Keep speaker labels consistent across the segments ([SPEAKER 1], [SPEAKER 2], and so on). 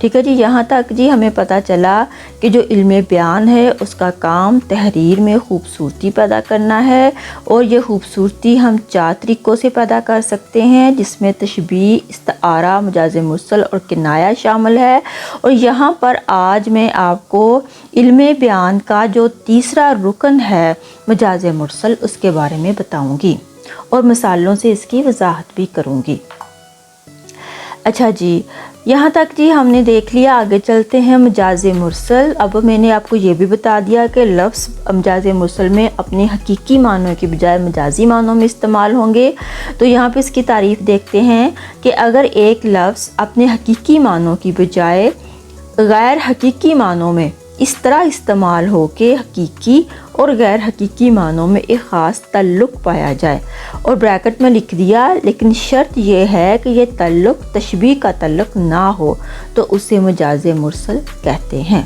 [SPEAKER 1] ٹھیک ہے جی، یہاں تک جی ہمیں پتہ چلا کہ جو علم بیان ہے اس کا کام تحریر میں خوبصورتی پیدا کرنا ہے، اور یہ خوبصورتی ہم 4 طریقوں سے پیدا کر سکتے ہیں، جس میں تشبیہ، استعارہ، مجاز مرسل اور کنایہ شامل ہے۔ اور یہاں پر آج میں آپ کو علم بیان کا جو تیسرا رکن ہے مجاز مرسل، اس کے بارے میں بتاؤں گی اور مثالوں سے اس کی وضاحت بھی کروں گی۔ اچھا جی، یہاں تک جی ہم نے دیکھ لیا، آگے چلتے ہیں مجاز مرسل۔ اب میں نے آپ کو یہ بھی بتا دیا کہ لفظ مجاز مرسل میں اپنے حقیقی معنوں کی بجائے مجازی معنوں میں استعمال ہوں گے۔ تو یہاں پہ اس کی تعریف دیکھتے ہیں کہ اگر ایک لفظ اپنے حقیقی معنوں کی بجائے غیر حقیقی معنوں میں اس طرح استعمال ہو کہ حقیقی اور غیر حقیقی معنوں میں ایک خاص تعلق پایا جائے، اور بریکٹ میں لکھ دیا لیکن شرط یہ ہے کہ یہ تعلق تشبیہ کا تعلق نہ ہو، تو اسے مجاز مرسل کہتے ہیں۔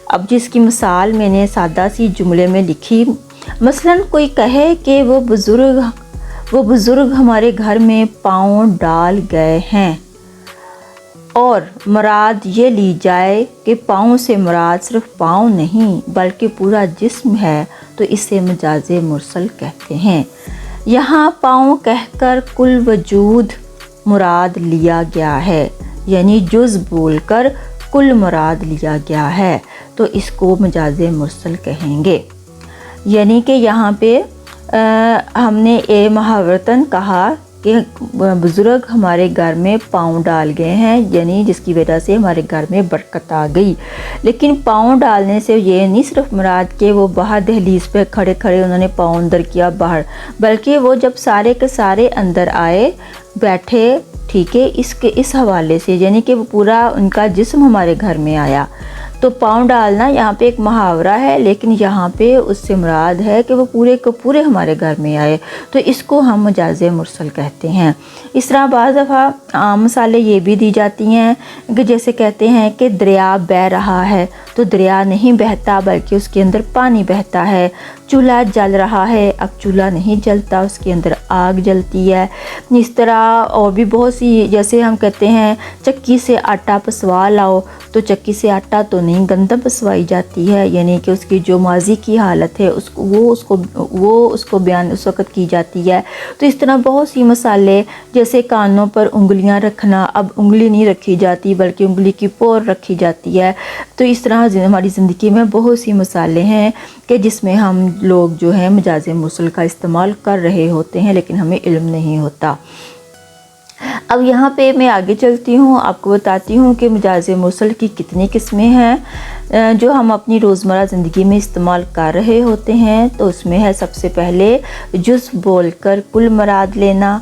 [SPEAKER 1] اب جس کی مثال میں نے سادہ سی جملے میں لکھی، مثلا کوئی کہے کہ وہ بزرگ ہمارے گھر میں پاؤں ڈال گئے ہیں، اور مراد یہ لی جائے کہ پاؤں سے مراد صرف پاؤں نہیں بلکہ پورا جسم ہے، تو اسے مجاز مرسل کہتے ہیں۔ یہاں پاؤں کہہ کر کل وجود مراد لیا گیا ہے، یعنی جز بول کر کل مراد لیا گیا ہے، تو اس کو مجاز مرسل کہیں گے۔ یعنی کہ یہاں پہ ہم نے محاورتاً کہا کہ بزرگ ہمارے گھر میں پاؤں ڈال گئے ہیں، یعنی جس کی وجہ سے ہمارے گھر میں برکت آ گئی۔ لیکن پاؤں ڈالنے سے یہ نہیں صرف مراد کہ وہ باہر دہلیز پہ کھڑے کھڑے انہوں نے پاؤں اندر کیا باہر، بلکہ وہ جب سارے کے سارے اندر آئے بیٹھے، ٹھیک ہے، اس حوالے سے یعنی کہ وہ پورا ان کا جسم ہمارے گھر میں آیا۔ تو پاؤں ڈالنا یہاں پہ ایک محاورہ ہے، لیکن یہاں پہ اس سے مراد ہے کہ وہ پورے کو پورے ہمارے گھر میں آئے، تو اس کو ہم مجاز مرسل کہتے ہیں۔ اس طرح بعض دفعہ عام مثالیں یہ بھی دی جاتی ہیں کہ جیسے کہتے ہیں کہ دریا بہہ رہا ہے، تو دریا نہیں بہتا بلکہ اس کے اندر پانی بہتا ہے۔ چولہا جل رہا ہے، اب چولہا نہیں جلتا، اس کے اندر آگ جلتی ہے۔ اس طرح اور بھی بہت سی، جیسے ہم کہتے ہیں چکی سے آٹا پسوا لاؤ، تو چکی سے آٹا تو نہیں گندم پسوائی جاتی ہے، یعنی کہ اس کی جو ماضی کی حالت ہے وہ اس کو بیان اس وقت کی جاتی ہے۔ تو اس طرح بہت سی مثالیں، جیسے کانوں پر انگلیاں رکھنا، اب انگلی نہیں رکھی جاتی بلکہ انگلی کی پور رکھی جاتی ہے۔ تو اس طرح ہماری زندگی میں بہت سی مثالیں ہیں کہ جس میں ہم لوگ جو ہیں مجاز مرسل کا استعمال کر رہے ہوتے ہیں لیکن ہمیں علم نہیں ہوتا۔ اب یہاں پہ میں آگے چلتی ہوں، آپ کو بتاتی ہوں کہ مجاز مرسل کی کتنی قسمیں ہیں جو ہم اپنی روزمرہ زندگی میں استعمال کر رہے ہوتے ہیں۔ تو اس میں ہے سب سے پہلے جز بول کر کل مراد لینا،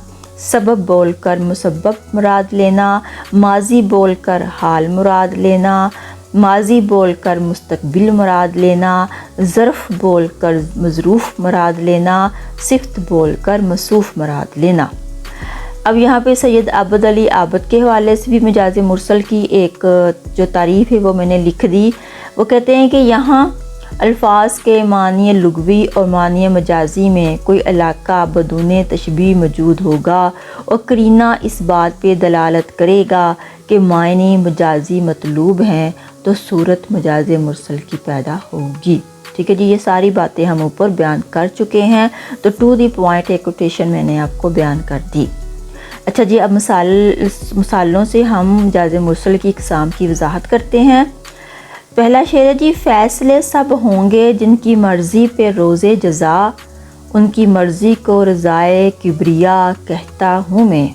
[SPEAKER 1] سبب بول کر مسبب مراد لینا، ماضی بول کر حال مراد لینا، ماضی بول کر مستقبل مراد لینا، ظرف بول کر مظروف مراد لینا، صفت بول کر موصوف مراد لینا۔ اب یہاں پہ سید عابد علی عابد کے حوالے سے بھی مجاز مرسل کی ایک جو تعریف ہے وہ میں نے لکھ دی۔ وہ کہتے ہیں کہ یہاں الفاظ کے معنی لغوی اور معنی مجازی میں کوئی علاقہ بدون تشبیہ موجود ہوگا، اور قرینہ اس بات پہ دلالت کرے گا کہ معنی مجازی مطلوب ہیں، تو صورت مجاز مرسل کی پیدا ہوگی۔ ٹھیک ہے جی، یہ ساری باتیں ہم اوپر بیان کر چکے ہیں، تو ٹو دی پوائنٹ ایک کوٹیشن میں نے آپ کو بیان کر دی۔ اچھا جی، اب مثالوں سے ہم مجاز مرسل کی اقسام کی وضاحت کرتے ہیں۔ پہلا شعر ہے جی، فیصلے سب ہوں گے جن کی مرضی پہ روز جزا، ان کی مرضی کو رضائے کبریا کہتا ہوں میں۔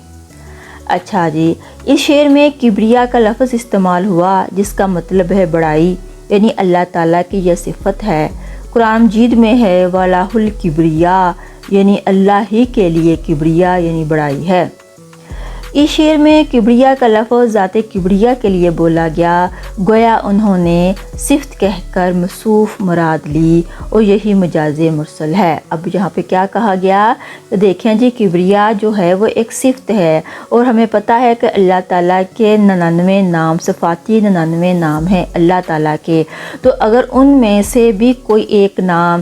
[SPEAKER 1] اچھا جی، اس شعر میں کبریا کا لفظ استعمال ہوا جس کا مطلب ہے بڑائی، یعنی اللہ تعالیٰ کی یہ صفت ہے۔ قرآن مجید میں ہے وَلَهُ الْكِبْرِيَاءُ، یعنی اللہ ہی کے لیے کبریا یعنی بڑائی ہے۔ اس شعر میں کبریا کا لفظ ذات کبریا کے لیے بولا گیا، گویا انہوں نے صفت کہہ کر موصوف مراد لی، اور یہی مجاز مرسل ہے۔ اب یہاں پہ کیا کہا گیا، دیکھیں جی، کبریا جو ہے وہ ایک صفت ہے، اور ہمیں پتہ ہے کہ اللہ تعالیٰ کے 99 نام، صفاتی 99 نام ہیں اللہ تعالیٰ کے، تو اگر ان میں سے بھی کوئی ایک نام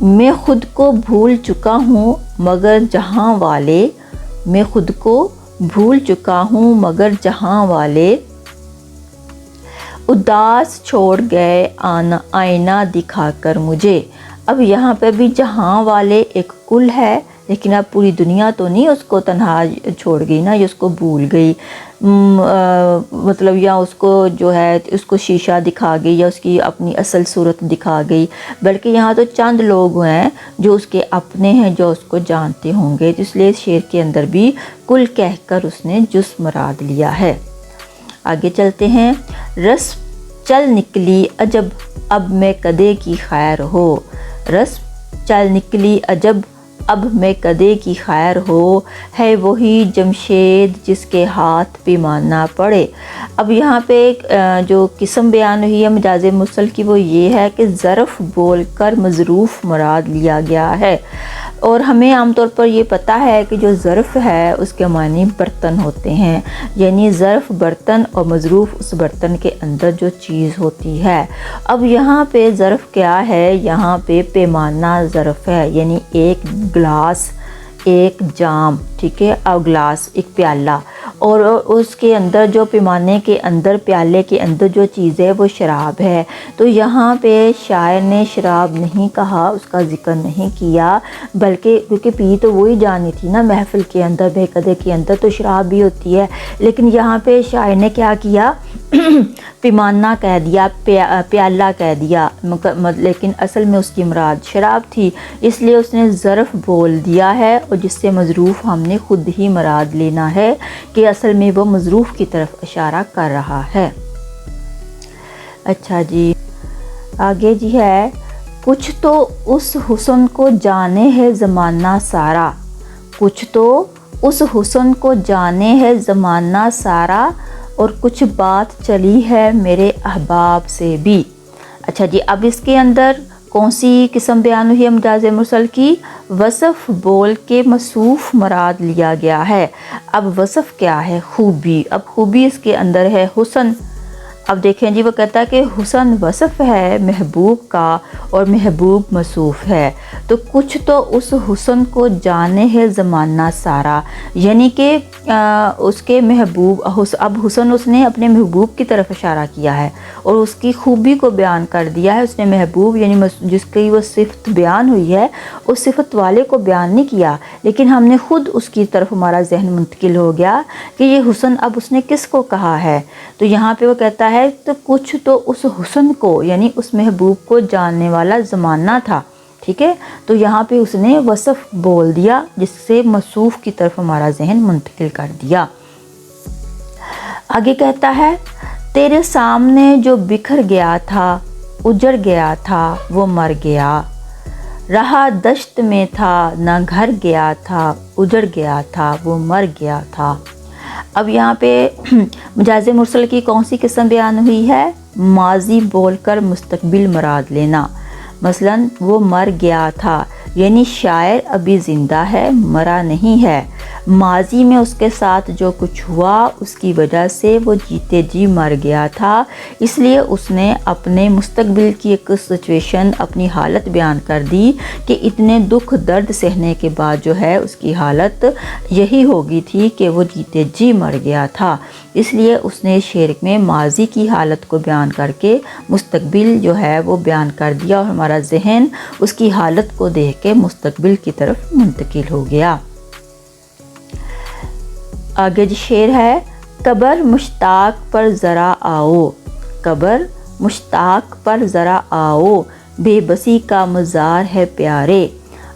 [SPEAKER 1] میں خود کو بھول چکا ہوں مگر جہاں والے، میں خود کو بھول چکا ہوں مگر جہاں والے، اداس چھوڑ گئے آئینہ دکھا کر مجھے۔ اب یہاں پہ بھی جہاں والے ایک کل ہے، لیکن اب پوری دنیا تو نہیں اس کو تنہا چھوڑ گئی نا، یا اس کو بھول گئی، مطلب یا اس کو جو ہے اس کو شیشہ دکھا گئی، یا اس کی اپنی اصل صورت دکھا گئی، بلکہ یہاں تو چند لوگ ہیں جو اس کے اپنے ہیں، جو اس کو جانتے ہوں گے۔ اس لیے شعر کے اندر بھی کل کہہ کر اس نے جز مراد لیا ہے۔ آگے چلتے ہیں۔ رسم چل نکلی عجب اب میں کدے کی خیر ہو، رسم چل نکلی عجب اب میں کدے کی خیر ہو، ہے وہی جمشید جس کے ہاتھ پیمانہ پڑے۔ اب یہاں پہ جو قسم بیان ہوئی ہے مجاز مرسل کی، وہ یہ ہے کہ ظرف بول کر مظروف مراد لیا گیا ہے، اور ہمیں عام طور پر یہ پتہ ہے کہ جو ظرف ہے اس کے معنی برتن ہوتے ہیں، یعنی ظرف برتن اور مظروف اس برتن کے اندر جو چیز ہوتی ہے۔ اب یہاں پہ ظرف کیا ہے؟ یہاں پہ پیمانہ ظرف ہے، یعنی ایک گلاس، ایک جام، ٹھیک ہے، اور گلاس ایک پیالہ، اور اس کے اندر جو پیمانے کے اندر، پیالے کے اندر جو چیز ہے وہ شراب ہے۔ تو یہاں پہ شاعر نے شراب نہیں کہا، اس کا ذکر نہیں کیا، بلکہ کیونکہ پی تو وہی جانی تھی نا، محفل کے اندر، بہکدے کے اندر تو شراب بھی ہوتی ہے، لیکن یہاں پہ شاعر نے کیا کیا؟ پیمانہ کہہ دیا، پیالہ کہہ دیا، لیکن اصل میں اس کی مراد شراب تھی، اس لیے اس نے ظرف بول دیا ہے، اور جس سے مظروف ہم نے خود ہی مراد لینا ہے کہ اصل میں وہ مظروف کی طرف اشارہ کر رہا ہے۔ اچھا جی، آگے جی ہے، کچھ تو اس حسن کو جانے ہے زمانہ سارا، کچھ تو اس حسن کو جانے ہے زمانہ سارا، اور کچھ بات چلی ہے میرے احباب سے بھی۔ اچھا جی، اب اس کے اندر کون سی قسم بیان ہوئی ہے مجاز مرسل کی؟ وصف بول کے موصوف مراد لیا گیا ہے۔ اب وصف کیا ہے؟ خوبی۔ اب خوبی اس کے اندر ہے حسن۔ اب دیکھیں جی، وہ کہتا ہے کہ حسن وصف ہے محبوب کا اور محبوب موصوف ہے، تو کچھ تو اس حسن کو جانے ہے زمانہ سارا، یعنی کہ اس کے محبوب، اب حسن اس نے اپنے محبوب کی طرف اشارہ کیا ہے اور اس کی خوبی کو بیان کر دیا ہے۔ اس نے محبوب یعنی جس کی وہ صفت بیان ہوئی ہے، اس صفت والے کو بیان نہیں کیا، لیکن ہم نے خود اس کی طرف ہمارا ذہن منتقل ہو گیا کہ یہ حسن اب اس نے کس کو کہا ہے۔ تو یہاں پہ وہ کہتا ہے تو کچھ تو اس حسن کو، یعنی اس محبوب کو جاننے والا زمانہ تھا، ٹھیک ہے، تو یہاں پہ اس نے وصف بول دیا جس سے موصوف کی طرف ہمارا ذہن منتقل کر دیا۔ آگے کہتا ہے، تیرے سامنے جو بکھر گیا تھا، اجڑ گیا تھا وہ مر گیا، رہا دشت میں تھا نہ گھر گیا تھا، اجڑ گیا تھا وہ مر گیا تھا۔ اب یہاں پہ مجاز مرسل کی کون سی قسم بیان ہوئی ہے؟ ماضی بول کر مستقبل مراد لینا۔ مثلا وہ مر گیا تھا، یعنی شاعر ابھی زندہ ہے، مرا نہیں ہے، ماضی میں اس کے ساتھ جو کچھ ہوا اس کی وجہ سے وہ جیتے جی مر گیا تھا، اس لیے اس نے اپنے مستقبل کی ایک سچویشن، اپنی حالت بیان کر دی کہ اتنے دکھ درد سہنے کے بعد جو ہے اس کی حالت یہی ہوگی تھی کہ وہ جیتے جی مر گیا تھا، اس لیے اس نے شعر میں ماضی کی حالت کو بیان کر کے مستقبل جو ہے وہ بیان کر دیا، اور ہمارا ذہن اس کی حالت کو دیکھ کے مستقبل کی طرف منتقل ہو گیا۔ آگے جو شعر ہے، قبر مشتاق پر ذرا آؤ، قبر مشتاق پر ذرا آؤ، بے بسی کا مزار ہے پیارے۔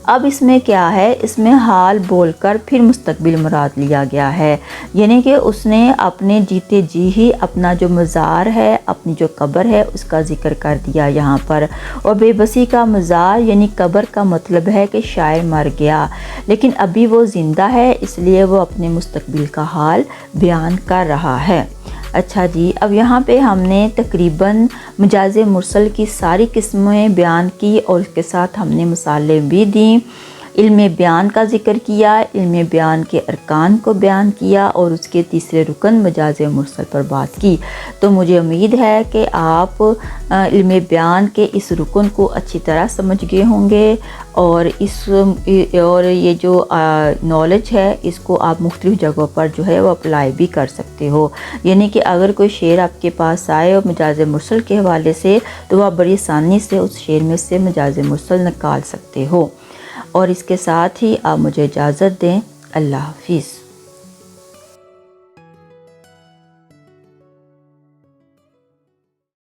[SPEAKER 1] اب اس میں کیا ہے؟ اس میں حال بول کر پھر مستقبل مراد لیا گیا ہے، یعنی کہ اس نے اپنے جیتے جی ہی اپنا جو مزار ہے، اپنی جو قبر ہے اس کا ذکر کر دیا یہاں پر، اور بے بسی کا مزار یعنی قبر کا مطلب ہے کہ شاعر مر گیا لیکن ابھی وہ زندہ ہے، اس لیے وہ اپنے مستقبل کا حال بیان کر رہا ہے۔ اچھا جی، اب یہاں پہ ہم نے تقریباً مجاز مرسل کی ساری قسمیں بیان کی اور اس کے ساتھ ہم نے مثالیں بھی دیں۔ علم بیان کا ذکر کیا، علم بیان کے ارکان کو بیان کیا اور اس کے تیسرے رکن مجاز مرسل پر بات کی۔ تو مجھے امید ہے کہ آپ علم بیان کے اس رکن کو اچھی طرح سمجھ گئے ہوں گے، اور یہ جو نالج ہے اس کو آپ مختلف جگہوں پر جو ہے وہ اپلائی بھی کر سکتے ہو۔ یعنی کہ اگر کوئی شعر آپ کے پاس آئے اور مجاز مرسل کے حوالے سے، تو آپ بڑی آسانی سے اس شعر میں سے مجاز مرسل نکال سکتے ہو۔ اور اس کے ساتھ ہی آپ مجھے اجازت دیں۔ اللہ حافظ۔